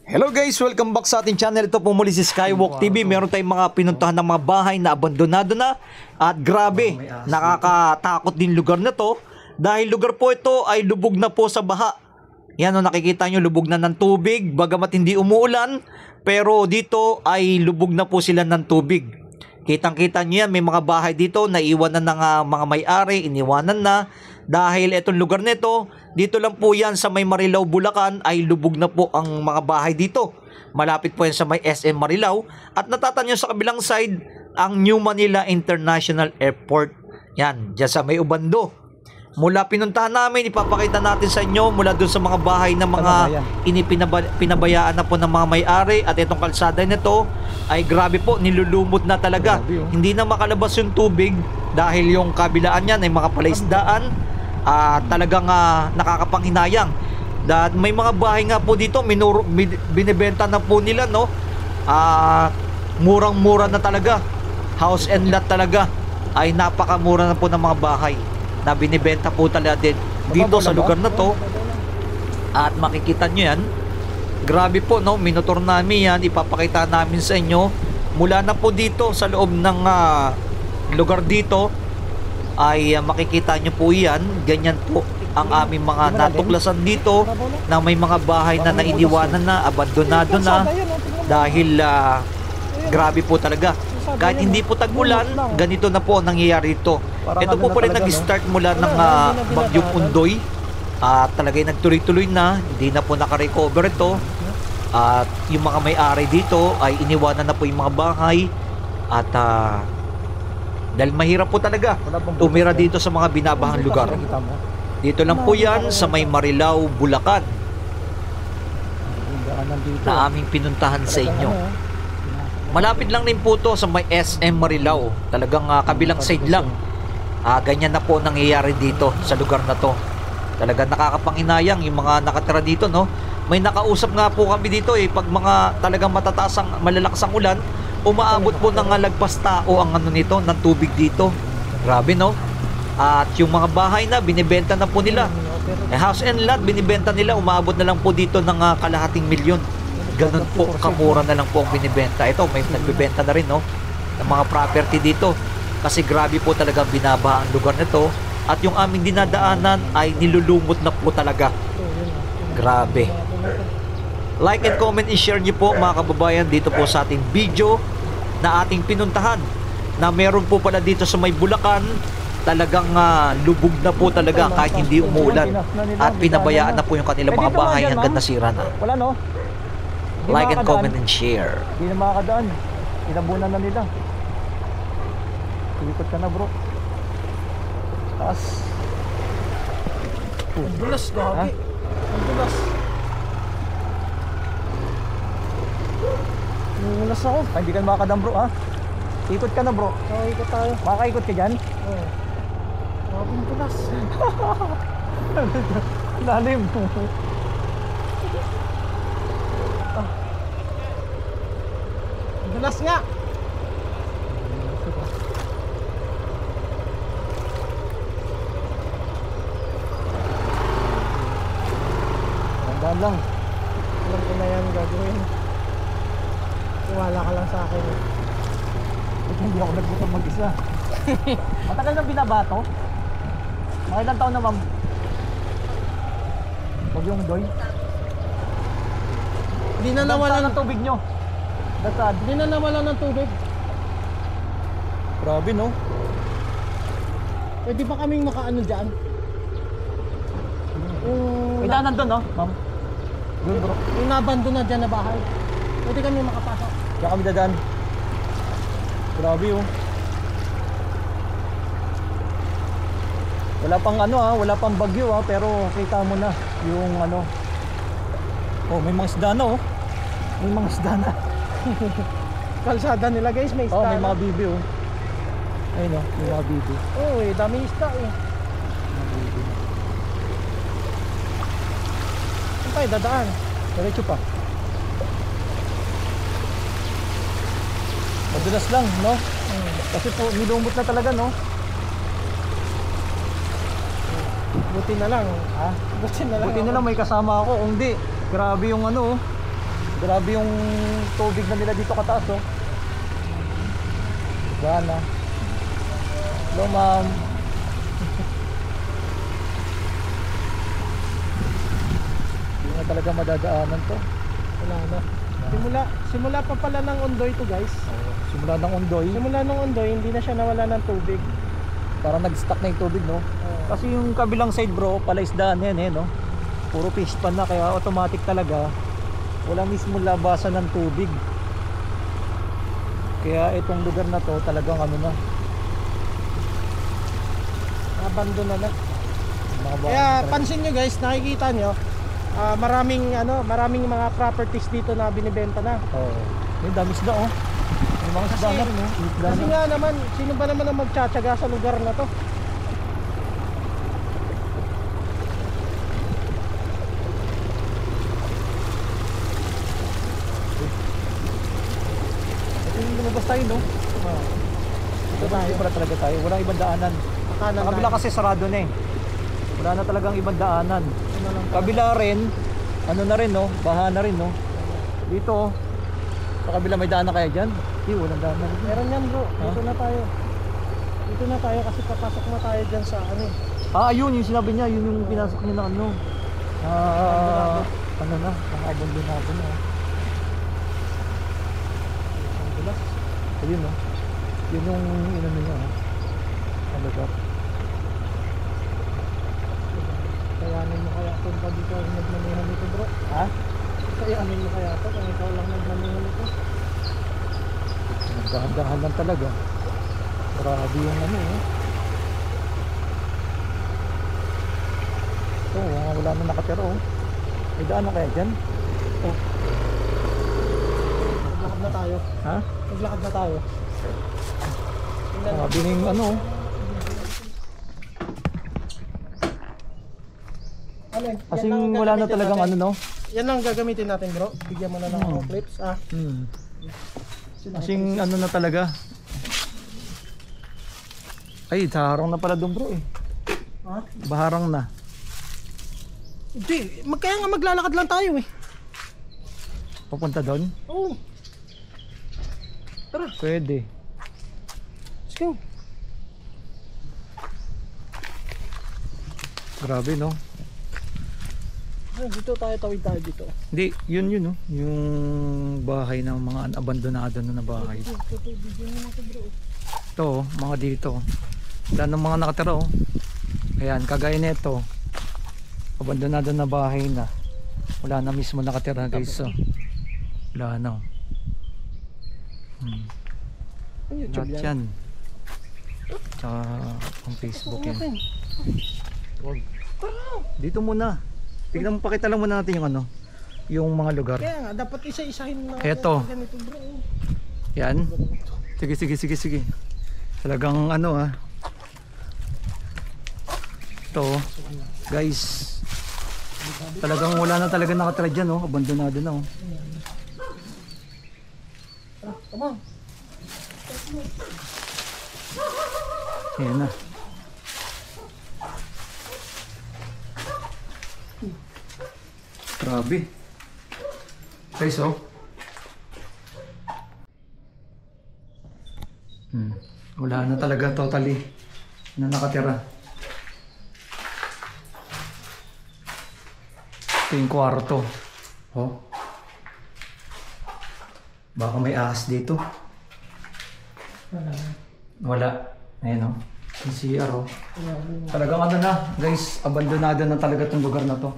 Hello guys, welcome back sa ating channel. Ito po muli si Skywalk TV. Meron tayong mga pinuntahan ng mga bahay na abandonado na. At grabe, nakakatakot din lugar na to. Dahil lugar po ito ay lubog na po sa baha. Yan o, nakikita nyo, lubog na ng tubig. Bagamat hindi umuulan, pero dito ay lubog na po sila ng tubig. Kitang-kita nyo yan, may mga bahay dito na iwanan ng mga may-ari, iniwanan na. Dahil itong lugar nito, dito lang po yan sa may Marilao, Bulacan, ay lubog na po ang mga bahay dito. Malapit po yan sa may SM Marilao. At natatanyo sa kabilang side, ang New Manila International Airport. Yan, dyan sa may Ubando. Mula pinuntahan namin, ipapakita natin sa inyo mula dun sa mga bahay na mga pinabayaan na po ng mga may-ari. At itong kalsada nito ay grabe po, nilulumot na talaga. Hindi na makalabas yung tubig dahil yung kabilaan yan ay mga palaisdaan. Talagang nakakapanghinayang. May mga bahay nga po dito, binibenta na po nila, no? Murang-mura na talaga. House and lot talaga. Ay napakamura na po ng mga bahay na binibenta po talaga din dito sa lugar na to. At makikita nyo yan, grabe po, no? Minotor namin yan, ipapakita namin sa inyo mula na po dito sa loob ng lugar dito. Ay makikita nyo po yan, ganyan po ang aming mga natuklasan dito, na may mga bahay na nainiwanan na, abandonado na. Dahil grabe po talaga, kahit hindi po tag-ulan, ganito na po ang nangyayari ito. Ito po pala nag-start mula ng Bagyong Undoy. Talagang nagtuloy-tuloy na, hindi na po nakarecover ito. At yung mga may-ari dito ay iniwanan na po yung mga bahay. At dahil mahirap po talaga tumira dito sa mga binabahang lugar. Dito lang po yan sa may Marilao, Bulacan, na aming pinuntahan sa inyo. Malapit lang din po to sa may SM Marilao. Talagang kabilang side lang. Ganyan na po nangyayari dito sa lugar na to. Talagang nakakapanghinayang yung mga nakatira dito, no? May nakausap nga po kami dito pag mga talagang matataas ang malalakas ang ulan, umaabot po ng lagpas tao ang nito ng tubig dito. Grabe, no? At yung mga bahay na binibenta na po nila. House and lot binibenta nila, umaabot na lang po dito ng kalahating milyon. Ganun po, kamura na lang po ang binibenta. Ito, may nagbibenta na rin, no? Ng mga property dito. Kasi grabe po talaga binaba ang lugar nito. At yung aming dinadaanan ay nilulumot na po talaga. Grabe. Like and comment and share nyo po mga kababayan dito po sa ating video na ating pinuntahan, na meron po pala dito sa may Bulacan. Talagang lubog na po talaga kahit hindi umuulan. At pinabayaan na po yung kanilang mga bahay hanggang nasira na. Wala, no? Like and comment and share. Hindi na makakadaan. Inabunan na nila. Ikot ka na, bro. Taas. Ang dulas, gagi. Ang dulas. Nangulas ako. Ay, hindi ka na makakadaan, bro, ha? Ikot ka na, bro. Ikot tayo. Makakaikot ka dyan? Oo. Ang dulas. Lalim. Ang dulas nga. Tandaan lang. Alam ko na yan gagawin. Tiwala ka lang sa akin. Hindi ako nagbutang mag-isa. Matagal na binabato. Mga ilang taon na, ma'am? Huwag yung doy. Hindi na nawalan ng tubig nyo. Dasad. Hindi na nawalan ng tubig. Grabe, no? Pwede ba kaming makaano dyan? May daanan doon, no, ma'am? Doon, bro. Yung nabando na dyan na bahay. Pwede kami makapasok. Kaya kami dadaan. Grabe, oh. Wala pang wala pang bagyo, pero kita mo na yung oh, may mga isda na, oh. May mga isda na. Kalsada nila, guys, may isda. Oh, may mga bibi, oh. Ayun, oh, may mga bibi. Oo, dami isda, Mga bibi. Saan tayo dadaan? Diretso pa. Madulas lang, no? Kasi po, nilumot na talaga, no? Buti na lang. Ha? Buti na lang. Buti na lang may kasama ako. Kung di, grabe yung Grabe yung tubig na nila dito kataas, oh. Gana. Hello, ma'am. Hindi na talaga madadaanan to. Wala na. Simula pa pala ng Ondoy to, guys. Simula ng Ondoy, Simula ng Ondoy, hindi na siya nawala ng tubig. parang nag-stuck na yung tubig, no? Kasi yung kabilang side, bro, palaisdaan yan, eh, no? Puro fish pan na, kaya automatic talaga walang mismo labasan ng tubig. Kaya itong lugar na to talagang ano na, Abandon na. mga bahay Kaya talaga. pansin nyo guys, nakikita nyo, maraming mga properties dito na binibenta na. Oo. Yung dami isda, oh. Yung mga isda Kasi- na rin, oh. Isda Kasi na. nga naman, sino ba naman ang magtsatsaga sa lugar na to? Ito yung lumabas tayo, no? Ito tayo pala talaga tayo. Walang ibang daanan. Kanan Sa kabila tayo. kasi sarado na, eh. Wala na talagang ibang daanan. Ano lang tayo? Kabila rin, ano na rin, no? Baha na rin, no? Dito, oh. Sa kabila may daan na kaya dyan? Hindi, walang daan na rin. Meron yan bro, dito na tayo. Dito na tayo kasi papasok na tayo dyan sa ano eh. Ah, ayun, yung sinabi niya, yun yung pinasok niya na ano. Ano na, mga abandonado na. Ang dulas. Ayun, no? Yun yung inano niya, oh. Ang lugar. Kayanin mo kaya kung pag ikaw ang nagmanihan nito bro. Ha? Kayanin mo kaya to kung ikaw lang nagmanihan nito. Nagdahan-dahan lang talaga. Grabe yung ano, eh. Ito, wala na nakatira, oh. May daan na kaya dyan? Oh. Maglakad na tayo. Ha? Maglakad na tayo. Tingnan mo. Grabe na yung ano, oh. Ano eh, Kasi yan lang ang wala na gagamitin talagang natin. ano, no? Yan lang ang gagamitin natin bro. Bigyan mo na lang ako clips. Kasing ano na talaga. Ay, harang na pala doon, bro, eh. Ha? Baharang na. Hindi, kaya nga maglalakad lang tayo eh. Papunta doon? Oo. Tara, Pwede. let's go. Grabe, no? Ay, dito tawid tayo dito. Hindi, yun, no? Yung bahay ng mga abandonado na bahay. Ito, bigyan mo na ito bro. Ito, oh, mga dito. Wala ng mga nakatira, oh. Ayan, kagaya nito. Abandonado na bahay na. Wala na mismo nakatira, guys. Oh. Wala na, oh. Ang YouTube Lahat yan. Tsaka ang Facebook yan. yan. Wag. Dito muna. Tignan mo, pakita lang muna natin yung ano, yung mga lugar. Kaya nga, dapat isa-isahin na Eto. ganito bro. Yan. Sige. Talagang ano, ah. Ito, guys. Talagang wala na talaga nakatira dyan, oh. Abandonado na, oh. Come on. Ayan na. Grabe. Guys, oh. Wala na talaga totally na nakatira. Ito yung kwarto. Oh. Baka may ahas dito. Wala. Ayan, oh. Yung CR, oh. Talagang ano na, guys, abandonado na talaga itong lugar na to.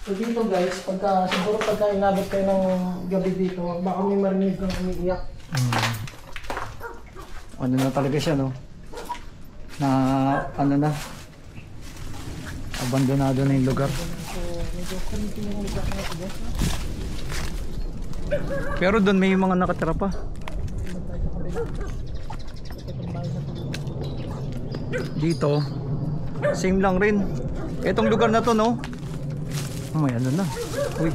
So dito guys, siguro pagka inabot kayo ng gabi dito, baka may marinig kang umiiyak. Ano na talaga siya, no? Na ano na, abandonado na yung lugar. Pero doon may mga nakatira pa. Dito same lang rin. Etong lugar na to, no? May ano na. Uy.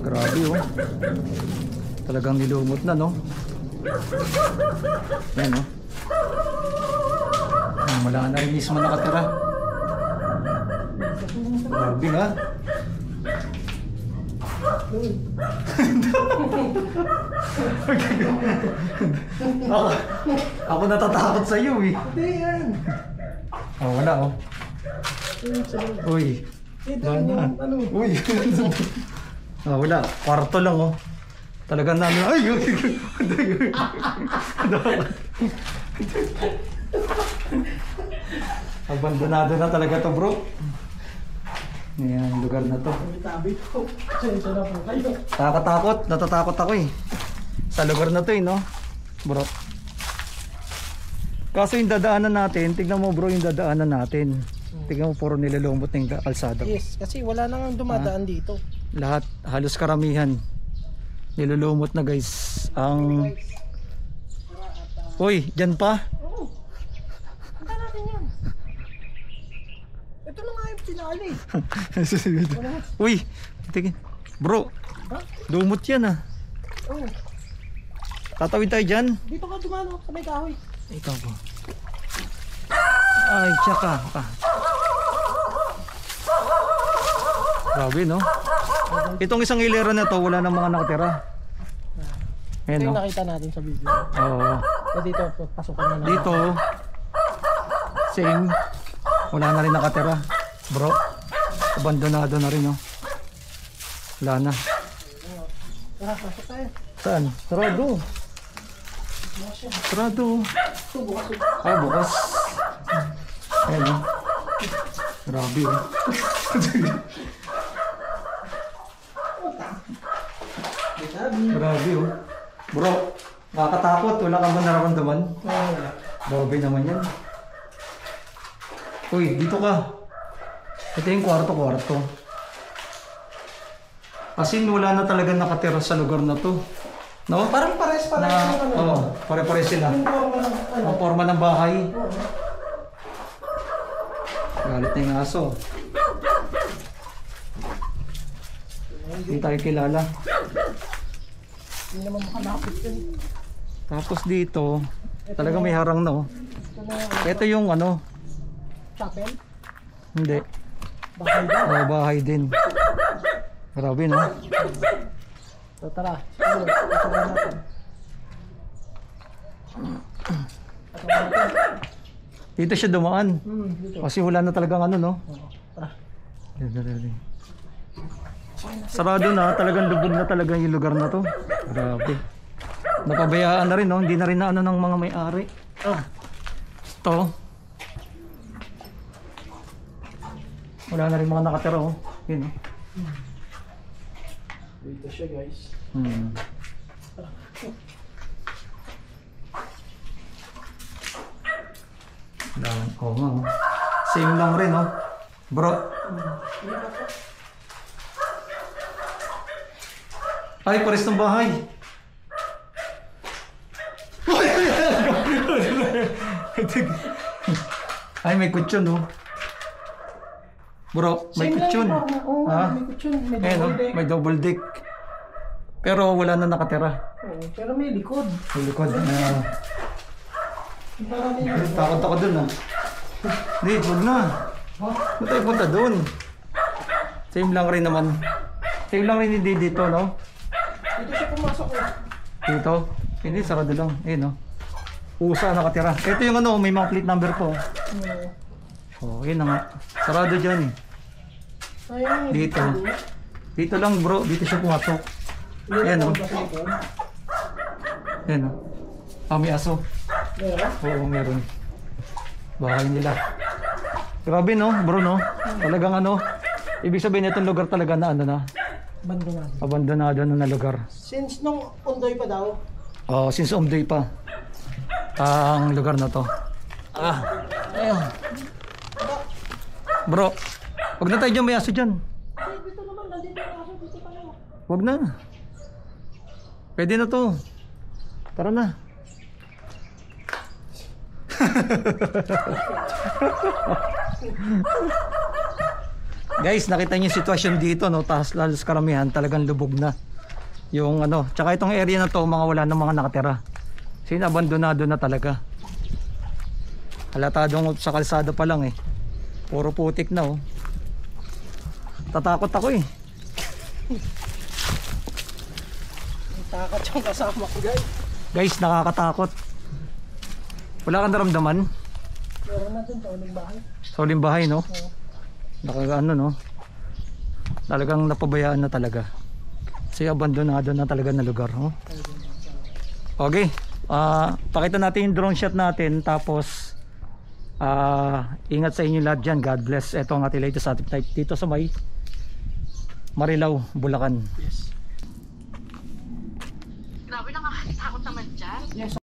Grabe, oh. Talagang nilumot na, no? Yan, oh. Wala na rin mismo nakatira. Grabe, ha? Ako natatakot sa iyo eh. Hindi yan. Oh, wala oh. Uy. Ito Wala na. yung ano. Uy. Wala. Kwarto lang oh. Talagang na ano. Ay! Abandonado na talaga to bro. Ayan, yung lugar na to. Tabi ko. Sensya na po kayo. Natatakot ako eh. Sa lugar na to eh, no? Bro. Kaso yung dadaanan natin, tignan mo bro yung dadaanan natin. Tignan mo puro nilalumot na yung kalsada. Yes, kasi wala nang dumadaan dito. Lahat, halos karamihan. Nilulumot na guys. Ang... Uy, dyan pa? Oo. Punta natin yan. Ito na nga yung pinali. Uy, tignan. Bro, Ha? lumot yan ah. Oo. Tatawid tayo dyan. Dito ka dumano sa may kahoy. Ikaw po. Ay, tsaka. Grabe, no? Itong isang hilera na to, wala nang mga nakatira. Ito Ayan, yung no? nakita natin sa video. Oo. So dito, pasukan na natin. Dito, same. Wala na rin nakatira. Bro, abandonado na rin, no? Wala na. Tara, pasok tayo. Saan? Sarado. Sarado. Ito, bukas ito. Ay, bukas. Ayan, no? Grabe, oh. Grabe, oh. Bro, nakakatakot. Wala kang ba nararamdaman? Wala. Grabe naman yan. Uy, dito ka. Ito yung kwarto-kwarto. Kasi wala na talaga nakatira sa lugar na to. No? Parang pares Na, yung ano. pare-pare sila. Yung forma ng ano. Ang forma ng bahay. Oo. Galit na yung aso. Hindi tayo kilala. Hindi naman makalapit yun. Tapos dito, talaga may harang na, oh. Ito na Ito yung ano, chapel. hindi. Bahay daw. Bahay din. Grabe, no? So tara. Ano, pasukan natin. Pasukan natin. Dito siya dumaan. Dito. Kasi wala na talagang ano, no? Oo. Tara. Sarado na, talagang lubog na talaga yung lugar na to. Grabe. Napabayaan na rin, no? Hindi na rin na ano ng mga may-ari. Ito. Wala na rin mga nakatira, oh. Yun, oh. Dito siya guys. Oo nga, oh. Same lang rin, oh. Bro. Ay, pares ng bahay. Ay, may kutsyon, oh. Bro, may Same lang kutsyon. yung forma. Oo, Ha? may kutsyon. May Ayan, oh, double deck. may double deck. Pero wala na nakatira. Oo, pero may likod. May likod. Ito natin yun. Takot ako dun, ah. Hindi, huwag na. Huwag tayo punta dun. Same lang rin naman. Same lang rin hindi dito, no? Dito siya pumasok eh. Dito. Hindi, sarado lang. Ayun, no? Usa nakatira. Ito yung ano, may mga plate number po. Oh, yun na nga. Sarado dyan. Ayun. Dito. Dito lang bro, dito siya pumasok. Ayan, oh. Ayan, oh. Ah, may aso. Oo, meron. Bahay nila. Grabe, no, bro, no? Talagang ano, ibig sabihin itong lugar talaga na ano na, Abandonado. abandonado na lugar. Since nung Ondoy pa daw, Oh, since Umday pa. Ang lugar na to. Ayun. Bro, wag na tayo dyan, may aso dyan. dito naman, nandito yung aso, dito pa lang. Wag na. Pwede na to. Tara na. Guys, nakita niyo yung sitwasyon dito, no? Taas lalos karamihan, talagang lubog na. Yung ano, tsaka itong area na to, mga wala na mga nakatira. Kasi abandonado na talaga. Halatadong sa kalsada pa lang eh. Puro putik na, oh. Tatakot ako eh. Takot yung kasama ko guys. Guys, nakakatakot. Wala kang naramdaman? Meron natin sa uling bahay. Sa uling bahay, no? Nakagaano, no? Talagang napabayaan na talaga. Kasi abandonado na talaga na lugar, no? Okay. Pakita natin yung drone shot natin. Tapos ingat sa inyo lahat dyan. God bless. Ito ang ating latest ating type dito sa may Marilao, Bulacan. Yes. Grabe, nakakatakot naman dyan. Yes.